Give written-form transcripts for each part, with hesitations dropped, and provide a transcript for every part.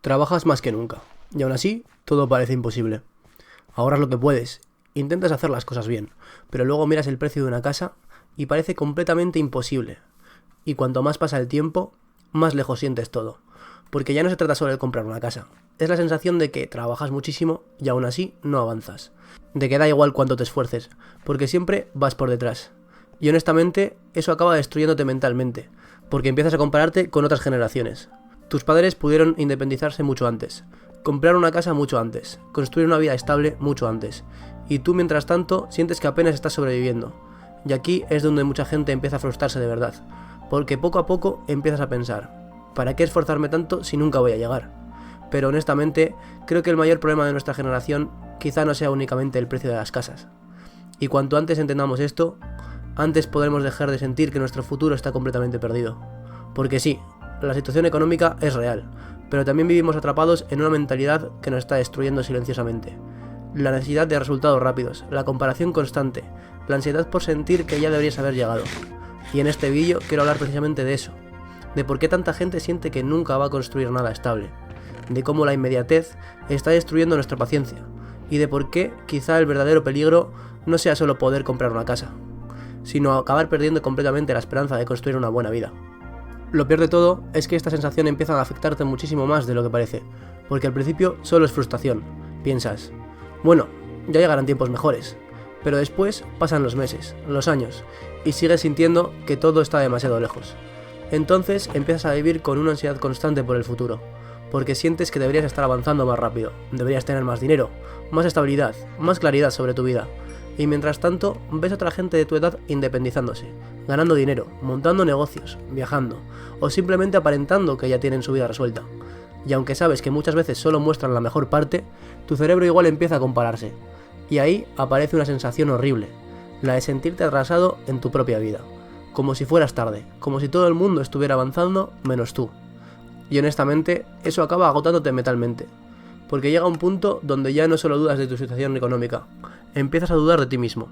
Trabajas más que nunca, y aún así, todo parece imposible. Ahorras lo que puedes, intentas hacer las cosas bien, pero luego miras el precio de una casa y parece completamente imposible. Y cuanto más pasa el tiempo, más lejos sientes todo. Porque ya no se trata solo de comprar una casa, es la sensación de que trabajas muchísimo y aún así no avanzas. De que da igual cuánto te esfuerces, porque siempre vas por detrás. Y honestamente, eso acaba destruyéndote mentalmente, porque empiezas a compararte con otras generaciones. Tus padres pudieron independizarse mucho antes, comprar una casa mucho antes, construir una vida estable mucho antes, y tú mientras tanto sientes que apenas estás sobreviviendo. Y aquí es donde mucha gente empieza a frustrarse de verdad, porque poco a poco empiezas a pensar, ¿para qué esforzarme tanto si nunca voy a llegar? Pero honestamente, creo que el mayor problema de nuestra generación quizá no sea únicamente el precio de las casas. Y cuanto antes entendamos esto, antes podremos dejar de sentir que nuestro futuro está completamente perdido. Porque sí, la situación económica es real, pero también vivimos atrapados en una mentalidad que nos está destruyendo silenciosamente. La necesidad de resultados rápidos, la comparación constante, la ansiedad por sentir que ya deberías haber llegado. Y en este vídeo quiero hablar precisamente de eso, de por qué tanta gente siente que nunca va a construir nada estable, de cómo la inmediatez está destruyendo nuestra paciencia, y de por qué quizá el verdadero peligro no sea solo poder comprar una casa, sino acabar perdiendo completamente la esperanza de construir una buena vida. Lo peor de todo es que esta sensación empieza a afectarte muchísimo más de lo que parece, porque al principio solo es frustración. Piensas, bueno, ya llegarán tiempos mejores, pero después pasan los meses, los años, y sigues sintiendo que todo está demasiado lejos. Entonces empiezas a vivir con una ansiedad constante por el futuro, porque sientes que deberías estar avanzando más rápido, deberías tener más dinero, más estabilidad, más claridad sobre tu vida. Y mientras tanto, ves a otra gente de tu edad independizándose, ganando dinero, montando negocios, viajando, o simplemente aparentando que ya tienen su vida resuelta. Y aunque sabes que muchas veces solo muestran la mejor parte, tu cerebro igual empieza a compararse. Y ahí aparece una sensación horrible, la de sentirte atrasado en tu propia vida. Como si fueras tarde, como si todo el mundo estuviera avanzando menos tú. Y honestamente, eso acaba agotándote mentalmente. Porque llega un punto donde ya no solo dudas de tu situación económica, empiezas a dudar de ti mismo,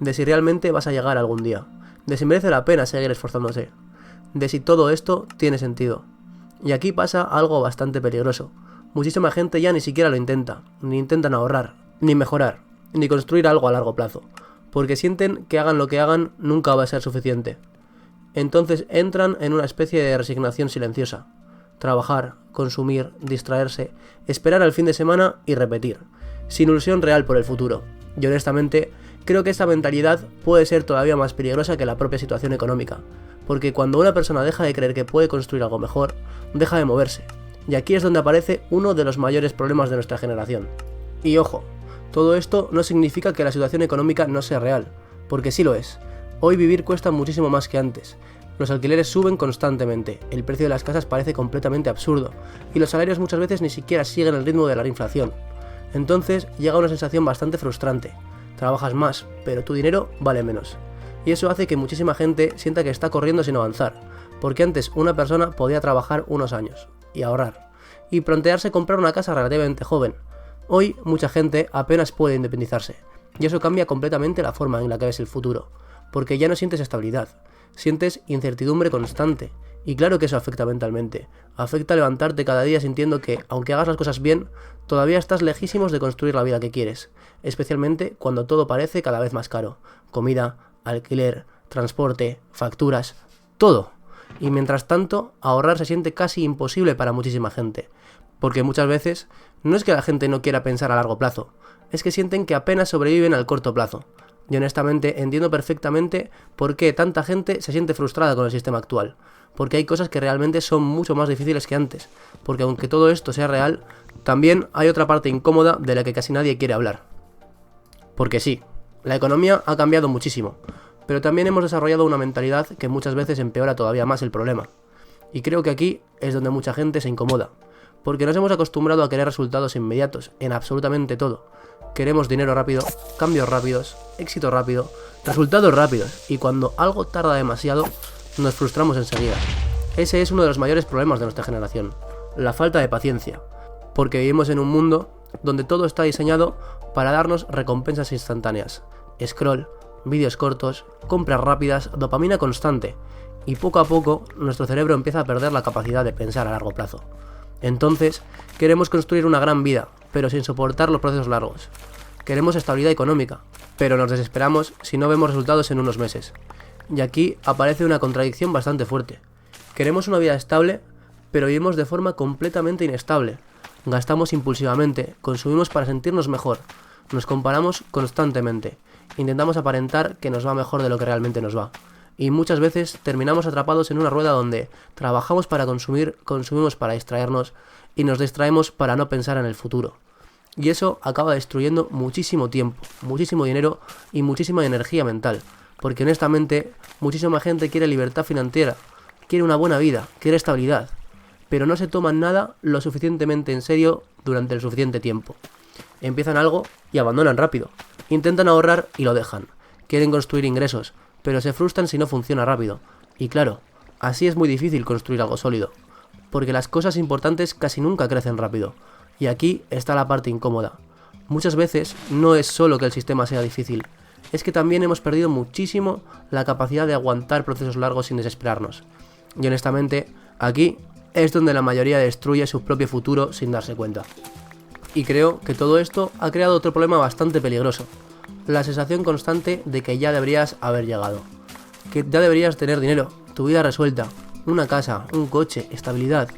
de si realmente vas a llegar algún día, de si merece la pena seguir esforzándose, de si todo esto tiene sentido. Y aquí pasa algo bastante peligroso. Muchísima gente ya ni siquiera lo intenta, ni intentan ahorrar, ni mejorar, ni construir algo a largo plazo, porque sienten que hagan lo que hagan nunca va a ser suficiente. Entonces entran en una especie de resignación silenciosa. Trabajar, consumir, distraerse, esperar al fin de semana y repetir, sin ilusión real por el futuro. Y honestamente, creo que esta mentalidad puede ser todavía más peligrosa que la propia situación económica, porque cuando una persona deja de creer que puede construir algo mejor, deja de moverse. Y aquí es donde aparece uno de los mayores problemas de nuestra generación. Y ojo, todo esto no significa que la situación económica no sea real, porque sí lo es. Hoy vivir cuesta muchísimo más que antes. Los alquileres suben constantemente, el precio de las casas parece completamente absurdo, y los salarios muchas veces ni siquiera siguen el ritmo de la inflación. Entonces llega una sensación bastante frustrante. Trabajas más, pero tu dinero vale menos. Y eso hace que muchísima gente sienta que está corriendo sin avanzar, porque antes una persona podía trabajar unos años, y ahorrar, y plantearse comprar una casa relativamente joven. Hoy mucha gente apenas puede independizarse, y eso cambia completamente la forma en la que ves el futuro, porque ya no sientes estabilidad. Sientes incertidumbre constante, y claro que eso afecta mentalmente, afecta a levantarte cada día sintiendo que, aunque hagas las cosas bien, todavía estás lejísimos de construir la vida que quieres, especialmente cuando todo parece cada vez más caro, comida, alquiler, transporte, facturas, todo. Y mientras tanto, ahorrar se siente casi imposible para muchísima gente, porque muchas veces no es que la gente no quiera pensar a largo plazo, es que sienten que apenas sobreviven al corto plazo. Y honestamente entiendo perfectamente por qué tanta gente se siente frustrada con el sistema actual, porque hay cosas que realmente son mucho más difíciles que antes, porque aunque todo esto sea real, también hay otra parte incómoda de la que casi nadie quiere hablar. Porque sí, la economía ha cambiado muchísimo, pero también hemos desarrollado una mentalidad que muchas veces empeora todavía más el problema. Y creo que aquí es donde mucha gente se incomoda, porque nos hemos acostumbrado a querer resultados inmediatos en absolutamente todo. Queremos dinero rápido, cambios rápidos, éxito rápido, resultados rápidos, y cuando algo tarda demasiado, nos frustramos enseguida. Ese es uno de los mayores problemas de nuestra generación, la falta de paciencia, porque vivimos en un mundo donde todo está diseñado para darnos recompensas instantáneas, scroll, vídeos cortos, compras rápidas, dopamina constante, y poco a poco nuestro cerebro empieza a perder la capacidad de pensar a largo plazo. Entonces, queremos construir una gran vida, pero sin soportar los procesos largos. Queremos estabilidad económica, pero nos desesperamos si no vemos resultados en unos meses. Y aquí aparece una contradicción bastante fuerte. Queremos una vida estable, pero vivimos de forma completamente inestable. Gastamos impulsivamente, consumimos para sentirnos mejor, nos comparamos constantemente, intentamos aparentar que nos va mejor de lo que realmente nos va. Y muchas veces terminamos atrapados en una rueda donde trabajamos para consumir, consumimos para distraernos y nos distraemos para no pensar en el futuro. Y eso acaba destruyendo muchísimo tiempo, muchísimo dinero y muchísima energía mental. Porque honestamente, muchísima gente quiere libertad financiera, quiere una buena vida, quiere estabilidad, pero no se toman nada lo suficientemente en serio durante el suficiente tiempo. Empiezan algo y abandonan rápido. Intentan ahorrar y lo dejan. Quieren construir ingresos, pero se frustran si no funciona rápido. Y claro, así es muy difícil construir algo sólido, porque las cosas importantes casi nunca crecen rápido. Y aquí está la parte incómoda. Muchas veces no es solo que el sistema sea difícil, es que también hemos perdido muchísimo la capacidad de aguantar procesos largos sin desesperarnos. Y honestamente, aquí es donde la mayoría destruye su propio futuro sin darse cuenta. Y creo que todo esto ha creado otro problema bastante peligroso. La sensación constante de que ya deberías haber llegado. Que ya deberías tener dinero, tu vida resuelta, una casa, un coche, estabilidad.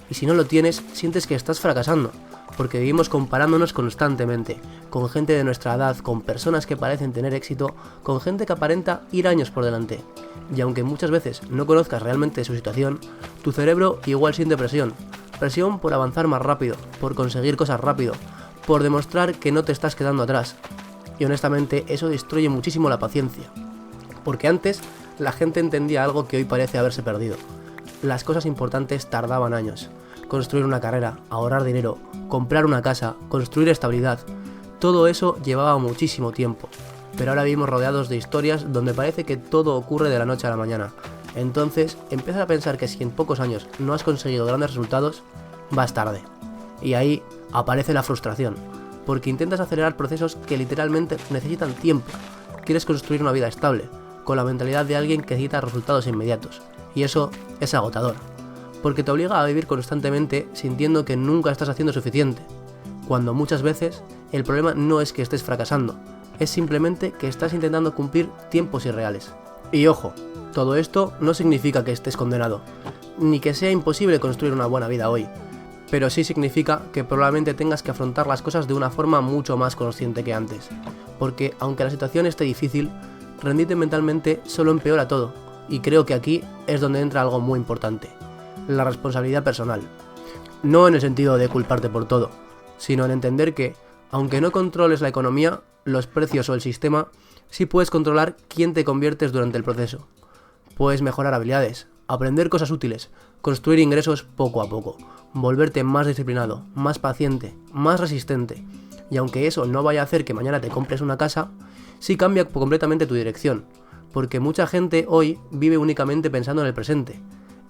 Y si no lo tienes, sientes que estás fracasando, porque vivimos comparándonos constantemente, con gente de nuestra edad, con personas que parecen tener éxito, con gente que aparenta ir años por delante. Y aunque muchas veces no conozcas realmente su situación, tu cerebro igual siente presión. Presión por avanzar más rápido, por conseguir cosas rápido, por demostrar que no te estás quedando atrás. Y honestamente eso destruye muchísimo la paciencia. Porque antes la gente entendía algo que hoy parece haberse perdido. Las cosas importantes tardaban años. Construir una carrera, ahorrar dinero, comprar una casa, construir estabilidad. Todo eso llevaba muchísimo tiempo. Pero ahora vivimos rodeados de historias donde parece que todo ocurre de la noche a la mañana. Entonces, empiezas a pensar que si en pocos años no has conseguido grandes resultados, vas tarde. Y ahí aparece la frustración, porque intentas acelerar procesos que literalmente necesitan tiempo. Quieres construir una vida estable, con la mentalidad de alguien que necesita resultados inmediatos. Y eso es agotador, porque te obliga a vivir constantemente sintiendo que nunca estás haciendo suficiente, cuando muchas veces el problema no es que estés fracasando, es simplemente que estás intentando cumplir tiempos irreales. Y ojo, todo esto no significa que estés condenado, ni que sea imposible construir una buena vida hoy, pero sí significa que probablemente tengas que afrontar las cosas de una forma mucho más consciente que antes, porque aunque la situación esté difícil, rendirte mentalmente solo empeora todo, y creo que aquí es donde entra algo muy importante, la responsabilidad personal. No en el sentido de culparte por todo, sino en entender que, aunque no controles la economía, los precios o el sistema, sí puedes controlar quién te conviertes durante el proceso. Puedes mejorar habilidades, aprender cosas útiles, construir ingresos poco a poco, volverte más disciplinado, más paciente, más resistente. Y aunque eso no vaya a hacer que mañana te compres una casa, sí cambia completamente tu dirección, porque mucha gente hoy vive únicamente pensando en el presente,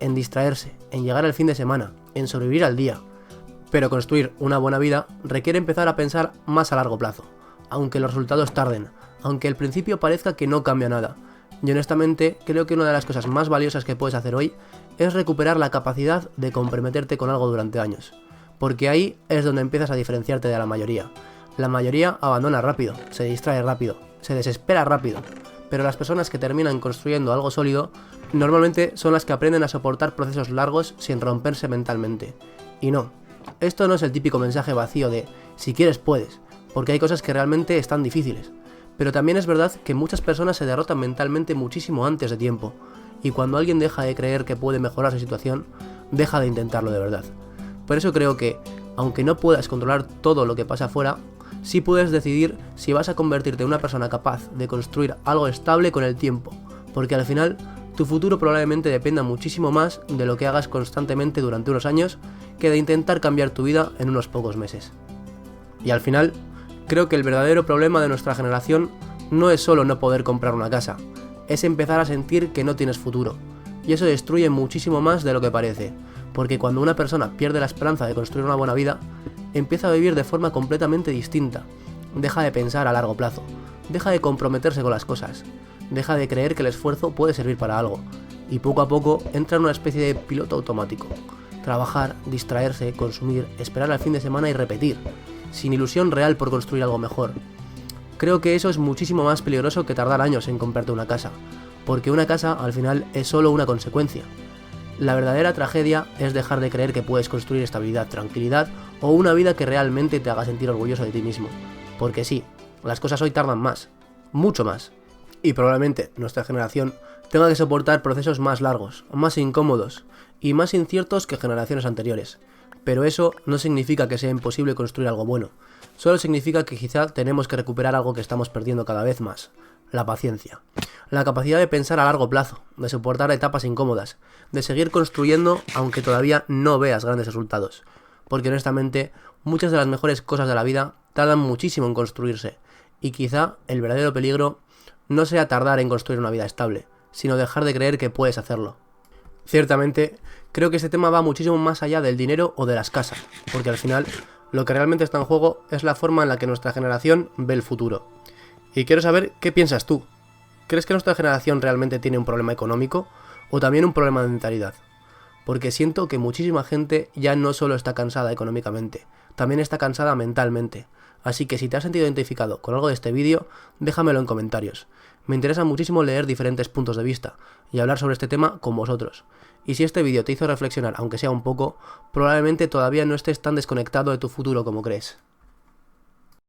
en distraerse, en llegar al fin de semana, en sobrevivir al día. Pero construir una buena vida requiere empezar a pensar más a largo plazo, aunque los resultados tarden, aunque al principio parezca que no cambia nada. Y honestamente creo que una de las cosas más valiosas que puedes hacer hoy es recuperar la capacidad de comprometerte con algo durante años, porque ahí es donde empiezas a diferenciarte de la mayoría. La mayoría abandona rápido, se distrae rápido, se desespera rápido, pero las personas que terminan construyendo algo sólido normalmente son las que aprenden a soportar procesos largos sin romperse mentalmente. Y no, esto no es el típico mensaje vacío de si quieres puedes, porque hay cosas que realmente están difíciles. Pero también es verdad que muchas personas se derrotan mentalmente muchísimo antes de tiempo, y cuando alguien deja de creer que puede mejorar su situación, deja de intentarlo de verdad. Por eso creo que, aunque no puedas controlar todo lo que pasa afuera, sí puedes decidir si vas a convertirte en una persona capaz de construir algo estable con el tiempo, porque al final tu futuro probablemente dependa muchísimo más de lo que hagas constantemente durante unos años que de intentar cambiar tu vida en unos pocos meses. Y al final, creo que el verdadero problema de nuestra generación no es solo no poder comprar una casa, es empezar a sentir que no tienes futuro. Y eso destruye muchísimo más de lo que parece, porque cuando una persona pierde la esperanza de construir una buena vida, empieza a vivir de forma completamente distinta, deja de pensar a largo plazo, deja de comprometerse con las cosas, deja de creer que el esfuerzo puede servir para algo, y poco a poco entra en una especie de piloto automático. trabajar, distraerse, consumir, esperar al fin de semana y repetir, sin ilusión real por construir algo mejor. Creo que eso es muchísimo más peligroso que tardar años en comprarte una casa, porque una casa al final es solo una consecuencia. La verdadera tragedia es dejar de creer que puedes construir estabilidad, tranquilidad o una vida que realmente te haga sentir orgulloso de ti mismo. Porque sí, las cosas hoy tardan más, mucho más. Y probablemente nuestra generación tenga que soportar procesos más largos, más incómodos y más inciertos que generaciones anteriores. Pero eso no significa que sea imposible construir algo bueno. Solo significa que quizá tenemos que recuperar algo que estamos perdiendo cada vez más: la paciencia. La capacidad de pensar a largo plazo, de soportar etapas incómodas, de seguir construyendo aunque todavía no veas grandes resultados. Porque honestamente, muchas de las mejores cosas de la vida tardan muchísimo en construirse, y quizá el verdadero peligro no sea tardar en construir una vida estable, sino dejar de creer que puedes hacerlo. Ciertamente, creo que este tema va muchísimo más allá del dinero o de las casas, porque al final lo que realmente está en juego es la forma en la que nuestra generación ve el futuro. Y quiero saber qué piensas tú. ¿Crees que nuestra generación realmente tiene un problema económico o también un problema de mentalidad? Porque siento que muchísima gente ya no solo está cansada económicamente, también está cansada mentalmente. Así que si te has sentido identificado con algo de este vídeo, déjamelo en comentarios. Me interesa muchísimo leer diferentes puntos de vista y hablar sobre este tema con vosotros. Y si este vídeo te hizo reflexionar, aunque sea un poco, probablemente todavía no estés tan desconectado de tu futuro como crees.